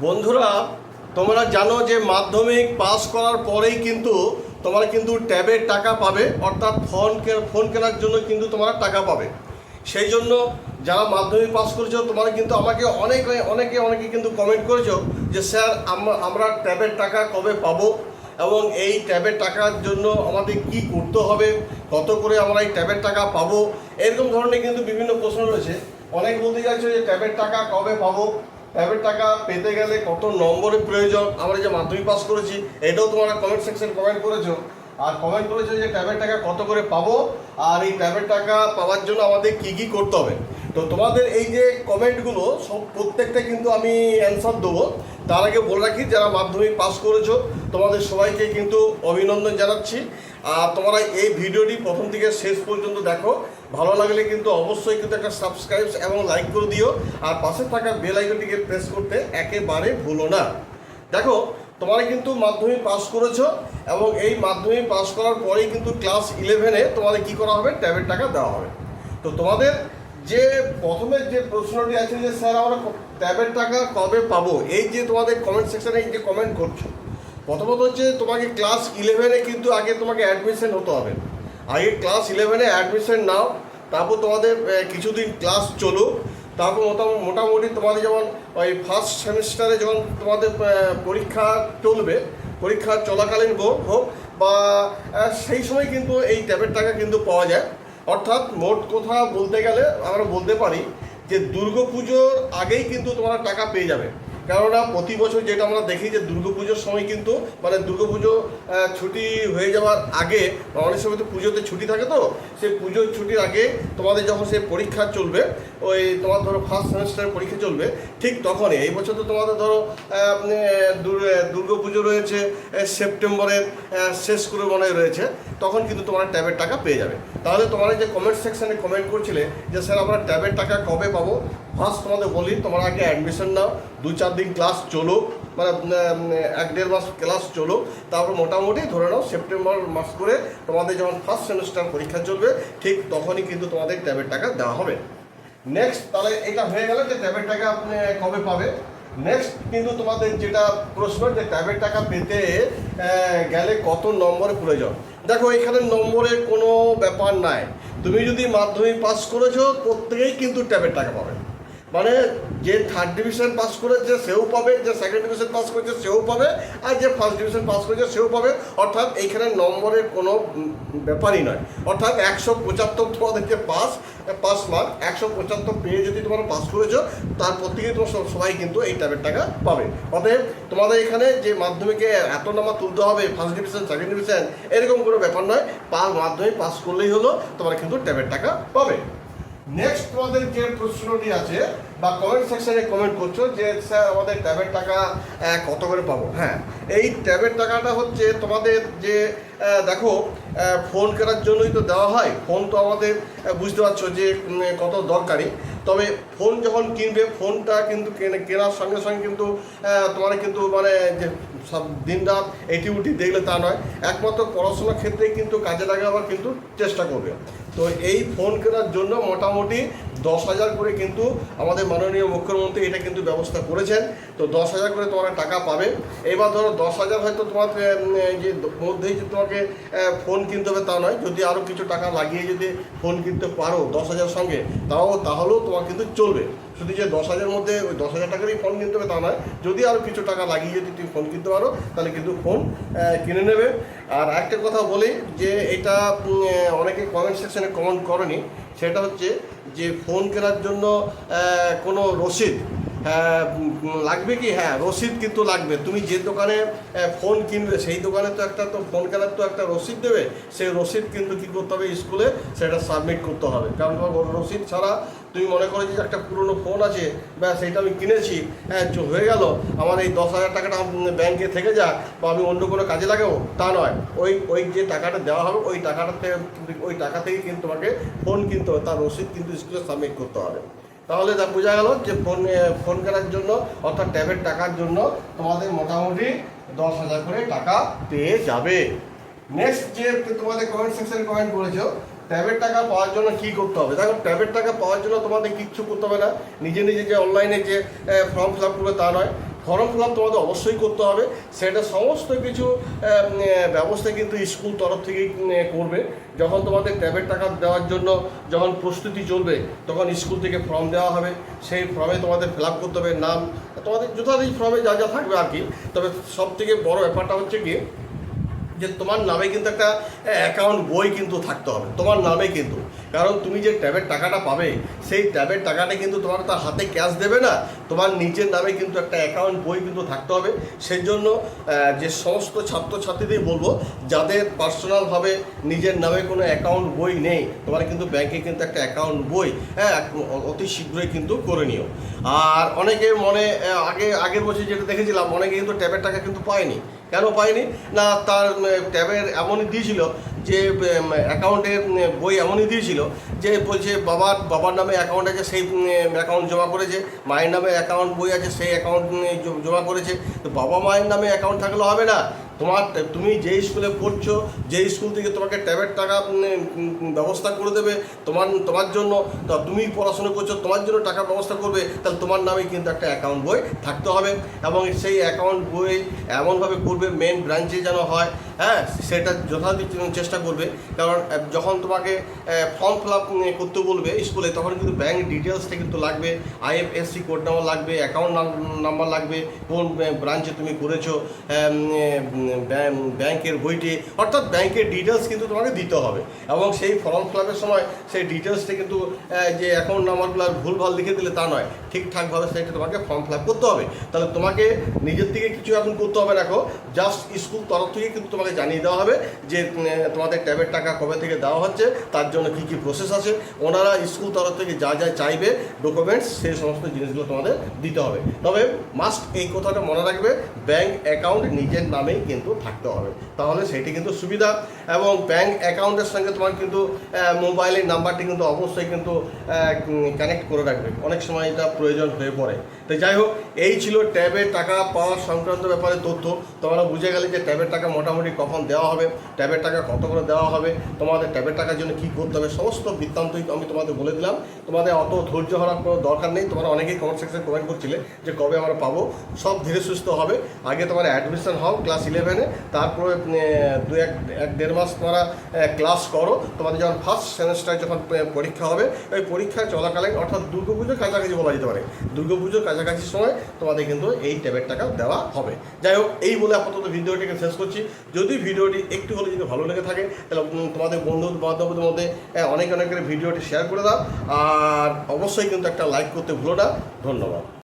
বন্ধুরা, তোমরা জানো যে মাধ্যমিক পাস করার পরেই কিন্তু তোমরা কিন্তু ট্যাবের টাকা পাবে, অর্থাৎ ফোন কেনার জন্য কিন্তু তোমরা টাকা পাবে। সেই জন্য যারা মাধ্যমিক পাস করেছো তোমরা কিন্তু আমাকে অনেকে কিন্তু কমেন্ট করেছো যে স্যার আমরা ট্যাবের টাকা কবে পাবো এবং এই ট্যাবের টাকার জন্য আমাদের কি করতে হবে, কত করে আমরা এই ট্যাবের টাকা পাবো, এরকম ধরনের কিন্তু বিভিন্ন প্রশ্ন রয়েছে। অনেক বলতে চাইছো যে ট্যাবের টাকা কবে পাবো, ট্যাবের টাকা পেতে গেলে কত নম্বরের প্রয়োজন, আমরা যে মাধ্যমিক পাস করেছি এটাও তোমরা কমেন্ট সেকশন কমেন্ট করেছো। আর কমেন্ট করেছো যে ট্যাবের টাকা কত করে পাবো আর এই ট্যাবের টাকা পাওয়ার জন্য আমাদের কি কি করতে হবে। তো তোমাদের এই যে কমেন্টগুলো সব প্রত্যেকটা কিন্তু আমি অ্যান্সার দেবো। তার আগে বলে রাখি, যারা মাধ্যমিক পাস করেছো তোমাদের সবাইকে কিন্তু অভিনন্দন জানাচ্ছি। আর তোমরা এই ভিডিওটি প্রথম থেকে শেষ পর্যন্ত দেখো। ভালো লাগলে কিন্তু অবশ্যই কিন্তু একটা সাবস্ক্রাইব এবং লাইক করে দিও, আর পাশে থাকা বেল আইকনটিকে প্রেস করতে একেবারে ভুলো না। দেখো, তোমরা কিন্তু মাধ্যমিক পাস করেছো এবং এই মাধ্যমিক পাস করার পরেই কিন্তু ক্লাস 11-এ তোমাদের কী করা হবে, ট্যাবের টাকা দেওয়া হবে। তো তোমাদের যে প্রথমে যে প্রশ্নটি আছে যে স্যার আমরা ট্যাবের টাকা কবে পাবো, এই যে তোমাদের কমেন্ট সেকশানে এই যে কমেন্ট করছো, প্রথমত হচ্ছে তোমাকে ক্লাস 11-এ কিন্তু আগে তোমাকে অ্যাডমিশন হতে হবে। আগে ক্লাস 11-এ অ্যাডমিশন নাও, তারপর তোমাদের কিছুদিন ক্লাস চলুক, তারপর মোটামুটি তোমাদের যেমন ওই ফার্স্ট সেমিস্টারে যখন তোমাদের পরীক্ষা চলবে, পরীক্ষা চলাকালীন হোক বা সেই সময় কিন্তু এই ট্যাবের টাকা কিন্তু পাওয়া যায়। অর্থাৎ মোট কথা বলতে গেলে আমরা বলতে পারি যে দুর্গাপুজোর আগেই কিন্তু তোমরা টাকা পেয়ে যাবে। কেননা প্রতি বছর যেটা আমরা দেখি যে দুর্গাপুজোর সময় কিন্তু মানে দুর্গাপুজো ছুটি হয়ে যাওয়ার আগে, অনেক সময় তো পুজোতে ছুটি থাকে, তো সেই পুজোর ছুটির আগে তোমাদের যখন সেই পরীক্ষা চলবে, ওই তোমার ধরো ফার্স্ট সেমিস্টারের পরীক্ষা চলবে, ঠিক তখনই এই বছর তো তোমাদের ধরো দুর্গাপুজো রয়েছে সেপ্টেম্বরের শেষ করে মনে হয় রয়েছে, তখন কিন্তু তোমরা ট্যাবের টাকা পেয়ে যাবে। তাহলে তোমরা যে কমেন্ট সেকশানে কমেন্ট করছিলে যে স্যার আমরা ট্যাবের টাকা কবে পাবো, ফার্স্ট তোমাদের বলি তোমরা আগে অ্যাডমিশন নাও, 2-4 দিন ক্লাস চলো, মানে 1-1.5 মাস ক্লাস চলো, তারপর মোটামুটি ধরে নাও সেপ্টেম্বর মাস করে তোমাদের যখন ফার্স্ট সেমিস্টার পরীক্ষা চলবে ঠিক তখনই কিন্তু তোমাদের ট্যাবের টাকা দেওয়া হবে। নেক্সট, তাহলে এটা হয়ে গেল যে ট্যাবের টাকা আপনি কবে পাবে। নেক্সট কিন্তু তোমাদের যেটা প্রশ্ন যে ট্যাবের টাকা পেতে গেলে কত নম্বরের প্রয়োজন। দেখো, এখানে নম্বরের কোনো ব্যাপার নাই। তুমি যদি মাধ্যমিক পাস করেছো প্রত্যেকেই কিন্তু ট্যাবের টাকা পাবে। মানে যে থার্ড ডিভিশন পাস করেছে সেও পাবে, যে সেকেন্ড ডিভিশন পাস করেছে সেও পাবে, আর যে ফার্স্ট ডিভিশন পাস করেছে সেও পাবে। অর্থাৎ এইখানে নম্বরের কোনো ব্যাপারই নয়। অর্থাৎ 175 তোমাদের যে পাস মার্ক 175 পেয়ে যদি তোমরা পাস করেছো তার প্রত্যেকেই তোমার সবাই কিন্তু এই ট্যাবের টাকা পাবে। অতএব তোমাদের এখানে যে মাধ্যমিকে এত নাম্বার তুলতে হবে, ফার্স্ট ডিভিশন সেকেন্ড ডিভিশন এরকম কোনো ব্যাপার নয়। মাধ্যমিক পাস করলেই হলো, তোমরা কিন্তু ট্যাবের টাকা পাবে। নেক্সট তোমাদের যে প্রশ্নটি আছে বা কমেন্ট সেকশানে কমেন্ট করছো যে স্যার আমাদের ট্যাবের টাকা কত করে পাবো। হ্যাঁ, এই ট্যাবের টাকাটা হচ্ছে তোমাদের যে দেখো ফোন কেনার জন্যই তো দেওয়া হয়। ফোন তো আমাদের বুঝতে পারছো যে কত দরকারি। তবে ফোন যখন কিনবে, ফোনটা কিন্তু কেনার সঙ্গে সঙ্গে কিন্তু তোমার কিন্তু মানে যে সব দিন রাত এটি উটি দেখলে তা নয়, একমাত্র পড়াশোনার ক্ষেত্রেই কিন্তু কাজে লাগাবার কিন্তু চেষ্টা করবে। তো এই ফোন কেনার জন্য মোটামুটি 10,000 করে কিন্তু আমাদের মাননীয় মুখ্যমন্ত্রী এটা কিন্তু ব্যবস্থা করেছেন। তো 10,000 করে তোমরা টাকা পাবে। এবার ধরো 10,000 হয়তো তোমার যে মধ্যেই যে তোমাকে ফোন কিনতে হবে তা নয়, যদি আরও কিছু টাকা লাগিয়ে যদি ফোন কিনতে পারো 10,000 সঙ্গে তাহলেও তোমার কিন্তু চলবে। শুধু যে 10,000 মধ্যে ওই 10,000 টাকারই ফোন কিনতে হবে তা নয়, যদি আরও কিছু টাকা লাগিয়ে যদি তুমি ফোন কিনতে পারো তাহলে কিন্তু ফোন কিনে নেবে। আর একটা কথা বলি যে এটা অনেকে কমেন্ট সেকশনে কমেন্ট করেনি, সেটা হচ্ছে যে ফোন কেনার জন্য কোনো রসিদ লাগবে কি। হ্যাঁ, রসিদ কিন্তু লাগবে। তুমি যে দোকানে ফোন কিনবে সেই দোকানে তো একটা তো ফোন কেনার তো একটা রসিদ দেবে, সেই রসিদ কিন্তু কী করতে হবে, স্কুলে সেটা সাবমিট করতে হবে। কারণ তোমার রসিদ ছাড়া তুমি মনে করো যে একটা পুরনো ফোন আছে বা সেইটা আমি কিনেছি, হ্যাঁ হয়ে গেল, আমার এই 10,000 টাকাটা ব্যাংকে থেকে যাক বা আমি অন্য কোনো কাজে লাগাবো তা নয়। ওই যে টাকাটা দেওয়া হবে ওই টাকা থেকে কিন্তু তোমাকে ফোন কিনতে হবে, তার রসিদ কিন্তু স্কুলে সাবমিট করতে হবে। তাহলে তা বোঝা গেল যে ফোন কেনার জন্য অর্থাৎ ট্যাবের টাকার জন্য তোমাদের মোটামুটি 10,000 করে টাকা পেয়ে যাবে। নেক্সট যে তোমাদের কমেন্ট সেকশনে কমেন্ট করেছো ট্যাবের টাকা পাওয়ার জন্য কী করতে হবে। দেখো, ট্যাবের টাকা পাওয়ার জন্য তোমাদের কিচ্ছু করতে হবে না। নিজে নিজে যে অনলাইনে যে ফর্ম ফিল আপ করবে তা নয়, ফর্ম ফিল আপ তোমাদের অবশ্যই করতে হবে। সেটা সমস্ত কিছু ব্যবস্থা কিন্তু স্কুল তরফ থেকেই করবে। যখন তোমাদের ট্যাবের টাকা দেওয়ার জন্য যখন প্রস্তুতি চলবে, তখন স্কুল থেকে ফর্ম দেওয়া হবে, সেই ফর্মে তোমাদের ফিল আপ করতে হবে নাম, তোমাদের যথারীতি ফর্মে যা যা থাকবে আর কি। তবে সব থেকে বড় ব্যাপারটা হচ্ছে কি, যে তোমার নামে কিন্তু একটা অ্যাকাউন্ট বই কিন্তু থাকতে হবে তোমার নামে কিন্তু। কারণ তুমি যে ট্যাবের টাকাটা পাবে, সেই ট্যাবের টাকাটা কিন্তু তোমার তার হাতে ক্যাশ দেবে না, তোমার নিজের নামে কিন্তু একটা অ্যাকাউন্ট বই কিন্তু থাকতে হবে। সেই জন্য যে সমস্ত ছাত্রছাত্রীদের বলবো, যাদের পার্সোনালভাবে নিজের নামে কোনো অ্যাকাউন্ট বই নেই, তোমার কিন্তু ব্যাংকে কিন্তু একটা অ্যাকাউন্ট বই অতি শীঘ্রই কিন্তু করে নিও। আর অনেকে মনে আগের বছর যেটা দেখেছিলাম, অনেকে কিন্তু ট্যাবের টাকা কিন্তু পায়নি। কেন পায়নি না, তার ট্যাবের এমনই দিয়েছিল যে অ্যাকাউন্টের বই এমনই দিয়েছিল যে বলছে বাবার নামে অ্যাকাউন্ট আছে, সেই অ্যাকাউন্ট জমা করেছে, মায়ের নামে অ্যাকাউন্ট বই আছে, সেই অ্যাকাউন্ট জমা করেছে। তো বাবা মায়ের নামে অ্যাকাউন্ট থাকলে হবে না। তুমি যেই স্কুলে পড়ছো, যেই স্কুল থেকে তোমাকে ট্যাবের টাকা ব্যবস্থা করে দেবে তোমার জন্য, তা তুমি পড়াশোনা করছো, তোমার জন্য টাকার ব্যবস্থা করবে, তাহলে তোমার নামে কিন্তু একটা অ্যাকাউন্ট বই থাকতে হবে। এবং সেই অ্যাকাউন্ট বই এমনভাবে করবে মেন ব্রাঞ্চে যেন হয়, হ্যাঁ, সেটা যথাযথ চেষ্টা করবে। কারণ যখন তোমাকে ফর্ম ফিল আপ করতে বলবে স্কুলে, তখন কিন্তু ব্যাঙ্ক ডিটেলসটা কিন্তু লাগবে, IFSC কোড নাম্বার লাগবে, অ্যাকাউন্ট নাম্বার লাগবে, কোন ব্রাঞ্চে তুমি করেছো, ব্যাংকের বইটি, অর্থাৎ ব্যাংকের ডিটেলস কিন্তু তোমাকে দিতে হবে। এবং সেই ফর্ম ফিল আপের সময় সেই ডিটেলসটা কিন্তু যে অ্যাকাউন্ট নাম্বারগুলো ভুলভাল লিখে দিলে তা নয়, ঠিকঠাকভাবে সেটা তোমাকে ফর্ম ফিল আপ করতে হবে। তাহলে তোমাকে নিজের থেকে কিছু এখন করতে হবে না, জাস্ট স্কুল তরফ থেকে কিন্তু তোমাকে জানিয়ে দেওয়া হবে যে তোমাদের ট্যাবের টাকা কবে থেকে দেওয়া হচ্ছে, তার জন্য কী কী প্রসেস আছে। ওনারা স্কুল তরফ থেকে যা যা চাইবে ডকুমেন্টস, সেই সমস্ত জিনিসগুলো তোমাদের দিতে হবে। তবে মাস্ট এই কথাটা মনে রাখবে, ব্যাংক অ্যাকাউন্ট নিজের নামেই কিন্তু থাকতে হবে, তাহলে সেটি কিন্তু সুবিধা। এবং ব্যাংক অ্যাকাউন্টের সঙ্গে তোমার কিন্তু মোবাইলের নাম্বারটি কিন্তু অবশ্যই কিন্তু কানেক্ট করে রাখবে, অনেক সময় এটা প্রয়োজন হয়ে পড়ে। তো যাই হোক, এই ছিল ট্যাবের টাকা পাওয়ার সংক্রান্ত ব্যাপারে তথ্য। তোমরা বুঝে গেলে যে ট্যাবের টাকা মোটামুটি কখন দেওয়া হবে, ট্যাবের টাকা কত করে দেওয়া হবে, তোমাদের ট্যাবের টাকার জন্য কী করতে হবে, সমস্ত বৃত্তান্তই আমি তোমাদের বলে দিলাম। তোমাদের অত ধৈর্য হারার কোনো দরকার নেই। তোমরা অনেকেই কমেন্ট সেকশনে কমেন্ট করছিলে যে কবে আমরা পাবো। সব ধীরে সুস্থ হবে। আগে তোমার অ্যাডমিশন হও ক্লাস 11-এ, তারপরে দেড় মাস তোমরা ক্লাস করো। তোমাদের যখন ফার্স্ট সেমিস্টারে যখন পরীক্ষা হবে, ওই পরীক্ষা চলাকালীন, অর্থাৎ দুর্গাপুজোর কাছাকাছি বলা যেতে পারে, দুর্গাপুজোর কাছাকাছি সময় তোমাদের কিন্তু এই ট্যাবের টাকা দেওয়া হবে। যাই হোক, এই বলে আপাতত ভিডিওটিকে শেষ করছি। যদি ভিডিওটি একটু হলে যদি ভালো লেগে থাকে, তাহলে তোমাদের বন্ধু বান্ধবদের মধ্যে অনেক করে ভিডিওটি শেয়ার করে দাও। আর অবশ্যই কিন্তু একটা লাইক করতে ভুলো না। ধন্যবাদ।